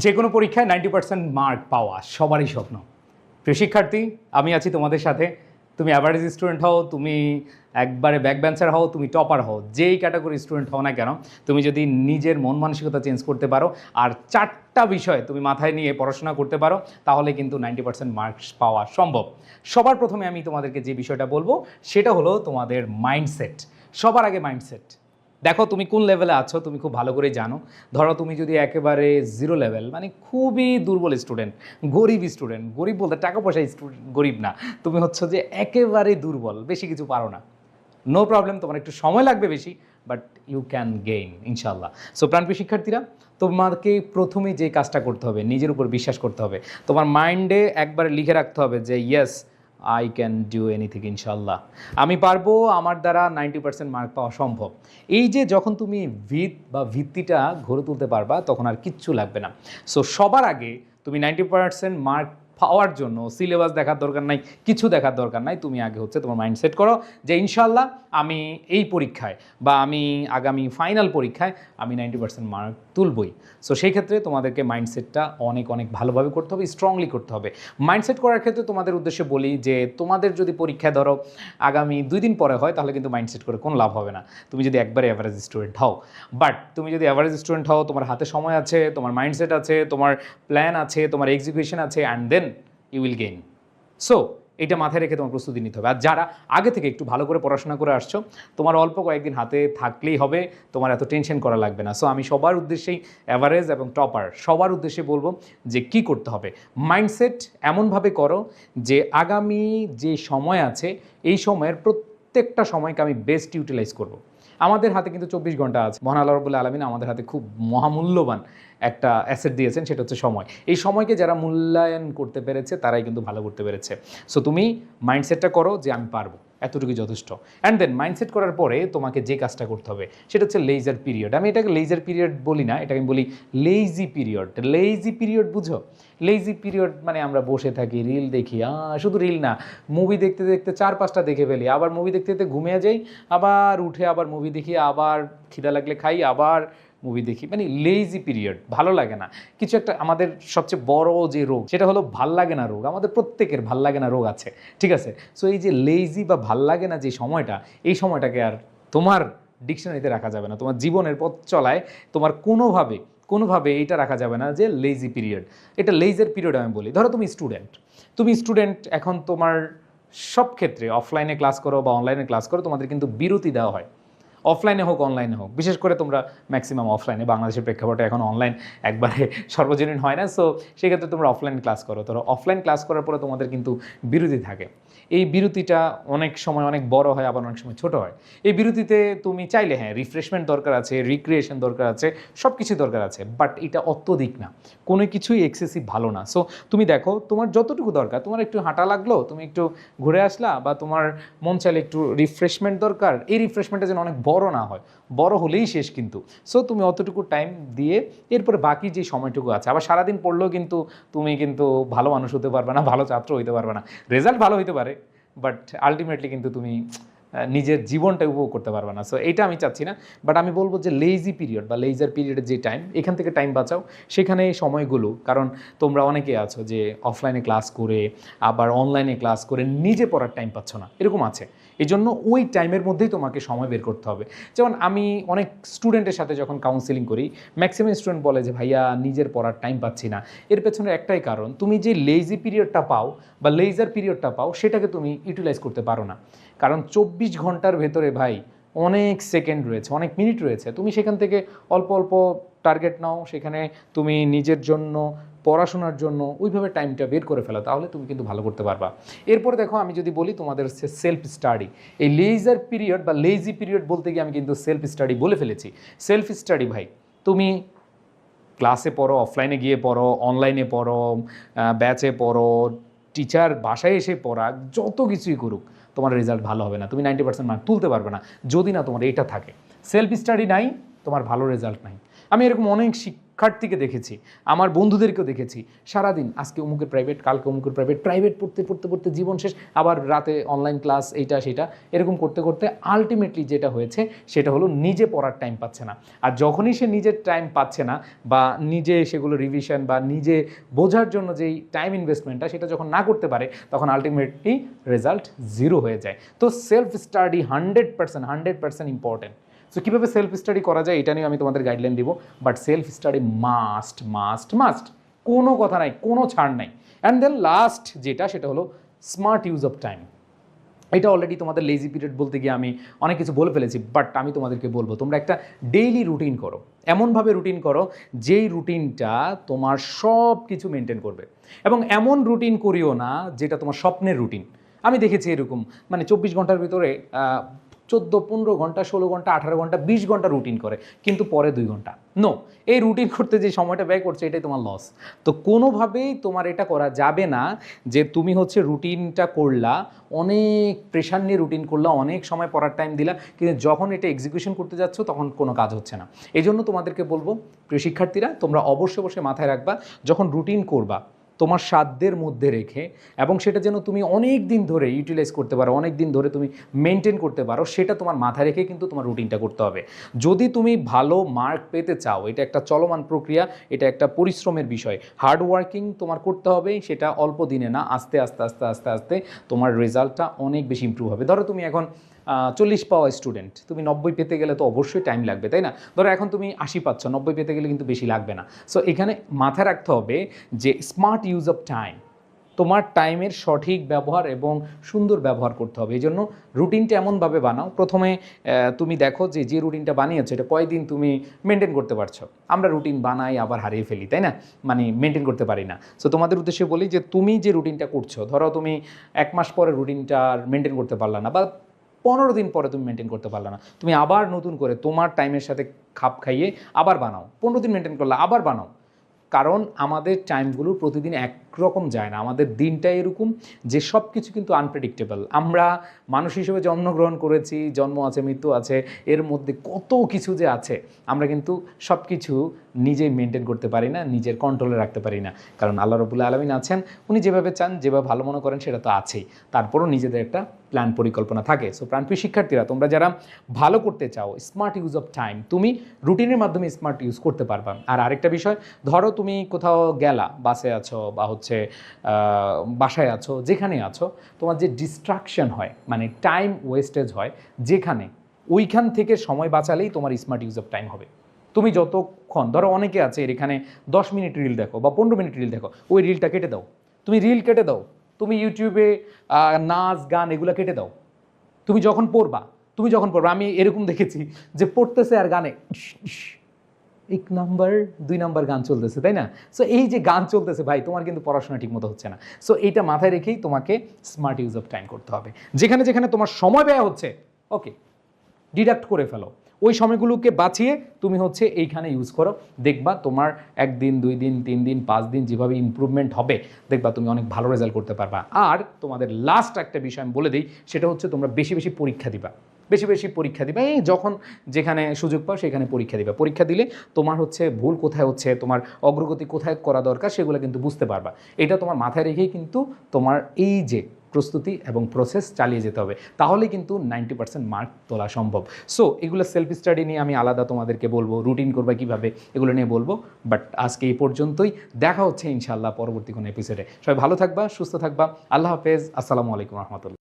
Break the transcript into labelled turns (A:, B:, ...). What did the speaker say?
A: যে কোনো পরীক্ষায় 90% মার্ক পাওয়া সবারই স্বপ্ন। প্রিয় শিক্ষার্থী, আমি আছি তোমাদের সাথে। তুমি অ্যাভারেজ স্টুডেন্ট হও, তুমি একবারে ব্যাক বেঞ্চার হও, তুমি টপার হও, যেই ক্যাটাগরি স্টুডেন্ট হও না কেন, তুমি যদি নিজের মন মানসিকতা চেঞ্জ করতে পারো আর 4টা বিষয় তুমি মাথায় নিয়ে পড়াশোনা করতে পারো, তাহলে কিন্তু 90% মার্কস পাওয়া সম্ভব। সবার প্রথমে আমি তোমাদেরকে যে বিষয়টা বলবো সেটা হলো তোমাদের মাইন্ডসেট। সবার আগে মাইন্ডসেট। দেখো তুমি কোন লেভেলে আছো তুমি খুব ভালো করে জানো। ধরো তুমি যদি একেবারে জিরো লেভেল, মানে খুবই দুর্বল স্টুডেন্ট, গরিব স্টুডেন্ট, গরিব বলতে টাকা পয়সা স্টুডেন্ট গরিব না, তুমি হচ্ছে যে একেবারে দুর্বল, বেশি কিছু পারো না, নো প্রবলেম, তোমার একটু সময় লাগবে বেশি, বাট ইউ ক্যান গেইন ইনশাল্লাহ। সো প্রাণপ্রিয় শিক্ষার্থীরা, তোমাকে প্রথমেই যে কাজটা করতে হবে, নিজের উপর বিশ্বাস করতে হবে। তোমার মাইন্ডে একবারে লিখে রাখতে হবে যে yes, I can do anything ইনশাল্লাহ, আমি পারবো, আমার দ্বারা 90% মার্ক পাওয়া সম্ভব। এই যে যখন তুমি ভিত্তিটা গড়ে তুলতে পারবা, তখন আর কিচ্ছু লাগবে না। সো সবার আগে তুমি 90% মার্ক পাওয়ার জন্য সিলেবাস দেখার দরকার নাই, কিছু দেখার দরকার নাই। তুমি আগে হচ্ছে তোমার মাইন্ড সেট করো যে ইনশাল্লাহ আমি এই পরীক্ষায় বা আমি আগামী ফাইনাল পরীক্ষায় আমি 90% মার্ক তুলবই। সো সেই ক্ষেত্রে তোমাদেরকে মাইন্ডসেটটা অনেক অনেক ভালোভাবে করতে হবে, স্ট্রংলি করতে হবে। মাইন্ডসেট করার ক্ষেত্রে তোমাদের উদ্দেশ্যে বলি যে তোমাদের যদি পরীক্ষায় ধরো আগামী 2 দিন পরে হয়, তাহলে কিন্তু মাইন্ডসেট করে কোনো লাভ হবে না, তুমি যদি একবারে অ্যাভারেজ স্টুডেন্ট হও। বাট তুমি যদি অ্যাভারেজ স্টুডেন্ট হও, তোমার হাতে সময় আছে, তোমার মাইন্ডসেট আছে, তোমার প্ল্যান আছে, তোমার এক্সিকিউশন আছে, and then you will gain. So এটা মাথায় রেখে তোমার প্রস্তুতি নিতে হবে। আর যারা আগে থেকে একটু ভালো করে পড়াশোনা করে আসছো, তোমার অল্প কয়েকদিন হাতে থাকলেই হবে, তোমার এত টেনশন করা লাগবে না। সো আমি সবার উদ্দেশ্যেই, অ্যাভারেজ এবং টপার সবার উদ্দেশ্যে বলবো যে কি করতে হবে। মাইন্ডসেট এমনভাবে করো যে আগামী যে সময় আছে, এই সময়ের প্রত্যেকটা সময়কে আমি বেস্ট ইউটিলাইজ করব। আমাদের হাতে কিন্তু 24 ঘন্টা আছে। মহান আল্লাহ রাব্বুল আলামিন আমাদের হাতে খুব মহামূল্যবান একটা অ্যাসেট দিয়েছেন, সেটা হচ্ছে সময়। এই সময়কে যারা মূল্যায়ন করতে পেরেছে তারাই কিন্তু ভালো করতে পেরেছে। সো তুমি মাইন্ডসেটটা করো যে আমি পারবো, এতটুকুই যথেষ্ট। অ্যান্ড দেন মাইন্ডসেট করার পরে তোমাকে যে কাজটা করতে হবে সেটা হচ্ছে লেজার পিরিয়ড। আমি এটাকে লেজার পিরিয়ড বলি না, এটাকে আমি বলি লেজি পিরিয়ড। লেজি পিরিয়ড বুঝো? লেজি পিরিয়ড মানে আমরা বসে থাকি, রিল দেখি, শুধু রিল না, মুভি দেখতে দেখতে 4-5টা দেখে ফেলি, আবার মুভি দেখতে দেখতে ঘুমিয়ে যাই, আবার উঠে আবার মুভি দেখি, আবার খিদা লাগলে খাই, আবার মুভি দেখি। মানে লেজি পিরিয়ড, ভালো লাগে না কিছু একটা। আমাদের সবচেয়ে বড় যে রোগ সেটা হলো ভাল লাগে না রোগ। আমাদের প্রত্যেকের ভাল লাগে না রোগ আছে, ঠিক আছে? সো এই যে লেজি বা ভাল লাগে না যে সময়টা, এই সময়টাকে আর তোমার ডিকশনারিতে রাখা যাবে না। তোমার জীবনের পথ চলায় তোমার কোনোভাবে এইটা রাখা যাবে না যে লেজি পিরিয়ড। এটা লেজার পিরিয়ড আমি বলি। ধরো তুমি স্টুডেন্ট, এখন তোমার সব ক্ষেত্রে অফলাইনে ক্লাস করো বা অনলাইনে ক্লাস করো, তোমাদের কিন্তু বিরতি দেওয়া হয়, অফলাইনে হোক অনলাইনে হোক। বিশেষ করে তোমরা ম্যাক্সিমাম অফলাইনে, বাংলাদেশের প্রেক্ষাপটে এখন অনলাইন একবারে সর্বজনীন হয় না। সো সেক্ষেত্রে তোমরা অফলাইন ক্লাস করো। ধরো অফলাইন ক্লাস করার পরে তোমাদের কিন্তু বিরতি থাকে। এই বিরতিটা অনেক সময় অনেক বড় হয়, আবার অনেক সময় ছোট হয়। এই বিরতিতে তুমি চাইলে হ্যাঁ রিফ্রেশমেন্ট দরকার আছে, রিক্রিয়েশন দরকার আছে, সব কিছু দরকার আছে, বাট এটা অত্যধিক না, কোনো কিছুই এক্সেসিভ ভালো না। সো তুমি দেখো তোমার যতটুকু দরকার, তোমার একটু হাঁটা লাগলো, তুমি একটু ঘুরে আসলা, বা তোমার মন চাইলে একটু রিফ্রেশমেন্ট দরকার, এই রিফ্রেশমেন্টটা যেন অনেক বড় না হয়, বড় হলেই শেষ কিন্তু। সো তুমি অতটুকু টাইম দিয়ে এরপরে বাকি যে সময়টুকু আছে, আবার সারাদিন পড়লেও কিন্তু তুমি কিন্তু ভালো মানুষ হতে পারবে না, ভালো ছাত্র হইতে পারবে না। রেজাল্ট ভালো হইতে পারে, বাট আলটিমেটলি কিন্তু তুমি নিজের জীবনটা উপভোগ করতে পারবে না। সো এইটা আমি চাচ্ছি না। বাট আমি বলবো যে লেজি পিরিয়ড বা লেজার পিরিয়ডের যে টাইম, এখান থেকে টাইম বাঁচাও সেখানে সময়গুলো। কারণ তোমরা অনেকে আছো যে অফলাইনে ক্লাস করে আবার অনলাইনে ক্লাস করে নিজে পড়ার টাইম পাচ্ছ না, এরকম আছে। এই জন্য ওই টাইমের মধ্যেই তোমাকে সময় বের করতে হবে। যেমন আমি অনেক স্টুডেন্টের সাথে যখন কাউন্সিলিং করি, ম্যাক্সিমাম স্টুডেন্ট বলে যে ভাইয়া নিজের পড়ার টাইম পাচ্ছি না। এর পেছনে একটাই কারণ, তুমি যে লেজি পিরিয়ডটা পাও বা লেজার পিরিয়ডটা পাও সেটাকে তুমি ইউটিলাইজ করতে পারো না। কারণ 24 ঘন্টার ভেতরে ভাই অনেক সেকেন্ড রয়েছে, অনেক মিনিট রয়েছে। তুমি সেখান থেকে অল্প অল্প টার্গেট নাও, সেখানে তুমি নিজের জন্য, পড়াশোনার জন্য ওইভাবে টাইমটা বের করে ফেলো, তাহলে তুমি কিন্তু ভালো করতে পারবা। এরপরে দেখো আমি যদি বলি তোমাদের হচ্ছে সেলফ স্টাডি। এই লেজার পিরিয়ড বা লেজি পিরিয়ড বলতে গিয়ে আমি কিন্তু সেলফ স্টাডি বলে ফেলেছি। সেলফ স্টাডি ভাই, তুমি ক্লাসে পড়ো, অফলাইনে গিয়ে পড়ো, অনলাইনে পড়ো, ব্যাচে পড়ো, টিচার বাসায় এসে পড়া, যত কিছুই করুক, তোমার রেজাল্ট ভালো হবে না। তুমি 90% মার্ক তুলতে পারবে না যদি না তোমার এইটা থাকে। সেলফ স্টাডি নাই, তোমার ভালো রেজাল্ট নাই। আমি এরকম অনেক
B: শিক্ষার্থীকে দেখেছি, আমার বন্ধুদেরকেও দেখেছি, সারাদিন আজকে অমুকের প্রাইভেট, কালকে অমুকের প্রাইভেট পড়তে পড়তে পড়তে জীবন শেষ, আবার রাতে অনলাইন ক্লাস, এইটা সেটা, এরকম করতে করতে আলটিমেটলি যেটা হয়েছে সেটা হলো নিজে পড়ার টাইম পাচ্ছে না। আর যখনই সে নিজের টাইম পাচ্ছে না বা নিজে সেগুলো রিভিশন বা নিজে বোঝার জন্য যেই টাইম ইনভেস্টমেন্টটা সেটা যখন না করতে পারে, তখন আলটিমেটলি রেজাল্ট জিরো হয়ে যায়। তো সেলফ স্টাডি 100% ইম্পর্টেন্ট। সো কীভাবে সেলফ স্টাডি করা যায় এটা নিয়ে আমি তোমাদের গাইডলাইন দিব, but self study must must must, কোনো কথা নাই, কোনো ছাড় নাই। অ্যান্ড দেন লাস্ট যেটা, সেটা হলো স্মার্ট ইউজ অফ টাইম। এটা অলরেডি তোমাদের লেজি পিরিয়ড বলতে গিয়ে আমি অনেক কিছু বলে ফেলেছি, বাট আমি তোমাদেরকে বলবো তোমরা একটা ডেইলি রুটিন করো, এমনভাবে রুটিন করো যেই রুটিনটা তোমার সব কিছু মেনটেন করবে। এবং এমন রুটিন করিও না যেটা তোমার স্বপ্নের রুটিন। আমি দেখেছি এরকম, মানে 24 ঘন্টার ভিতরে 14-15 ঘন্টা, 16 ঘন্টা, 18 ঘন্টা, 20 ঘন্টা রুটিন করে, কিন্তু পরে 2 ঘন্টা। নো, এই রুটিন করতে যে সময়টা ব্যয় করছে এটাই তোমার লস। তো কোনোভাবেই তোমার এটা করা যাবে না যে তুমি হচ্ছে রুটিনটা করলা, অনেক প্রেশার নিয়ে রুটিন করলা, অনেক সময় পড়ার টাইম দিলা, কিন্তু যখন এটা এক্সিকিউশন করতে যাচ্ছ তখন কোনো কাজ হচ্ছে না। এই জন্য তোমাদেরকে বলবো, প্রিয় শিক্ষার্থীরা, তোমরা অবশ্যই মাথায় রাখবা, যখন রুটিন করবা তোমার সাধ্যের মধ্যে রেখে, এবং সেটা যেন তুমি অনেক দিন ধরে ইউটিলাইজ করতে পারো, অনেক দিন ধরে তুমি মেনটেন করতে পারো, সেটা তোমার মাথায় রেখে কিন্তু তোমার রুটিনটা করতে হবে। যদি তুমি ভালো মার্ক পেতে চাও, এটা একটা চলমান প্রক্রিয়া, এটা একটা পরিশ্রমের বিষয়, হার্ড ওয়ার্কিং তোমার করতে হবে, সেটা অল্প দিনে না, আস্তে আস্তে আস্তে আস্তে আস্তে তোমার রেজাল্টটা অনেক বেশি ইম্প্রুভ হবে। ধরো তুমি এখন 40 পাওয়া স্টুডেন্ট, তুমি 90 পেতে গেলে তো অবশ্যই টাইম লাগবে, তাই না? ধরো এখন তুমি 80 পাচ্ছ, 90 পেতে গেলে কিন্তু বেশি লাগবে না। সো এখানে মাথায় রাখতে হবে যে স্মার্ট ইউজ অফ টাইম, তোমার টাইমের সঠিক ব্যবহার এবং সুন্দর ব্যবহার করতে হবে। এই জন্য রুটিনটা এমনভাবে বানাও, প্রথমে তুমি দেখো যে রুটিনটা বানিয়েছো এটা কয়দিন তুমি মেনটেন করতে পারছো। আমরা রুটিন বানাই আবার হারিয়ে ফেলি, তাই না? মানে মেনটেন করতে পারি না। সো তোমাদের উদ্দেশ্যে বলি যে তুমি যে রুটিনটা করছো, ধরো তুমি 1 মাস পরে রুটিনটা মেনটেন করতে পারলা না, বা 15 দিন পরে তুমি মেনটেন করতে পারলে না, তুমি আবার নতুন করে তোমার টাইমের সাথে খাপ খাইয়ে আবার বানাও। 15 দিন মেনটেন করলে আবার বানাও। কারণ আমাদের টাইমগুলো প্রতিদিন একরকম যায় না, আমাদের দিনটা এরকম যে সব কিছু কিন্তু আনপ্রেডিক্টেবল। আমরা মানুষ হিসেবে জন্মগ্রহণ করেছি, জন্ম আছে, মৃত্যু আছে, এর মধ্যে কত কিছু যে আছে, আমরা কিন্তু সব কিছু নিজেই মেনটেন করতে পারি না, নিজের কন্ট্রোলে রাখতে পারি না। কারণ আল্লাহ রাব্বুল আলামিন আছেন, উনি যেভাবে চান, যেভাবে ভালো মনে করেন সেটা তো আছেই, তারপরও নিজেদের একটা প্ল্যান পরিকল্পনা থাকে। সো প্রাণপ্রিয় শিক্ষার্থীরা, তোমরা যারা ভালো করতে চাও, স্মার্ট ইউজ অফ টাইম তুমি রুটিনের মাধ্যমে স্মার্ট ইউজ করতে পারবা। আর আরেকটা বিষয়, ধরো তুমি কোথাও গেলা, বাসে আছো বা হচ্ছে বাসায় আছো, যেখানে আছো, তোমার যে ডিস্ট্রাকশন হয়, মানে টাইম ওয়েস্টেজ হয় যেখানে, ওইখান থেকে সময় বাঁচালেই তোমার স্মার্ট ইউজ অফ টাইম হবে। তুমি যতক্ষণ, ধরো অনেকে আছে এখানে 10 মিনিট রিল দেখো বা 15 মিনিট রিল দেখো, ওই রিলটা কেটে দাও, তুমি রিল কেটে দাও, তুমি ইউটিউবে নাচ গান এগুলো কেটে দাও। তুমি যখন পড়বা, আমি এরকম দেখেছি যে পড়তেছে আর গানে 1 নাম্বার 2 নাম্বার গান চলতেছে, তাই না? সো এই যে গান চলতেছে ভাই, তোমার কিন্তু পড়াশোনা ঠিক মতো হচ্ছে না। সো এইটা মাথায় রেখেই তোমাকে স্মার্ট ইউজ অফ টাইম করতে হবে। যেখানে যেখানে তোমার সময় ব্যয় হচ্ছে, ওকে, ডিডাক্ট করে ফেলো, ওই সময়গুলোকে বাঁচিয়ে তুমি হচ্ছে এইখানে ইউজ করো। দেখবা তোমার 1 দিন 2 দিন 3 দিন 5 দিন যেভাবে ইমপ্রুভমেন্ট হবে, দেখবা তুমি অনেক ভালো রেজাল্ট করতে পারবা। আর তোমাদের লাস্ট একটা বিষয় আমি বলে দিই, সেটা হচ্ছে তোমরা বেশি বেশি পরীক্ষা দিবা, বেশি বেশি পরীক্ষা দিবা। এই যখন যেখানে সুযোগ পাও সেখানে পরীক্ষা দিবা। পরীক্ষা দিলে তোমার হচ্ছে ভুল কোথায় হচ্ছে, তোমার অগ্রগতি কোথায় করা দরকার, সেগুলো কিন্তু বুঝতে পারবা। এটা তোমার মাথায় রেখেই কিন্তু তোমার এই যে প্রস্তুতি এবং প্রসেস চালিয়ে যেতে হবে, তাহলে কিন্তু 90% মার্ক তোলা সম্ভব। সো এগুলো সেলফ স্টাডি নিয়ে আমি আলাদা তোমাদেরকে বলবো, রুটিন করবা কীভাবে, এগুলো নিয়ে বলবো। বাট আজকে এই পর্যন্তই, দেখা হচ্ছে ইনশাআল্লাহ পরবর্তী কোনো এপিসোডে। সবাই ভালো থাকবা, সুস্থ থাকবা, আল্লাহ হাফেজ, আসসালামু আলাইকুম রহমতুল্লাহ।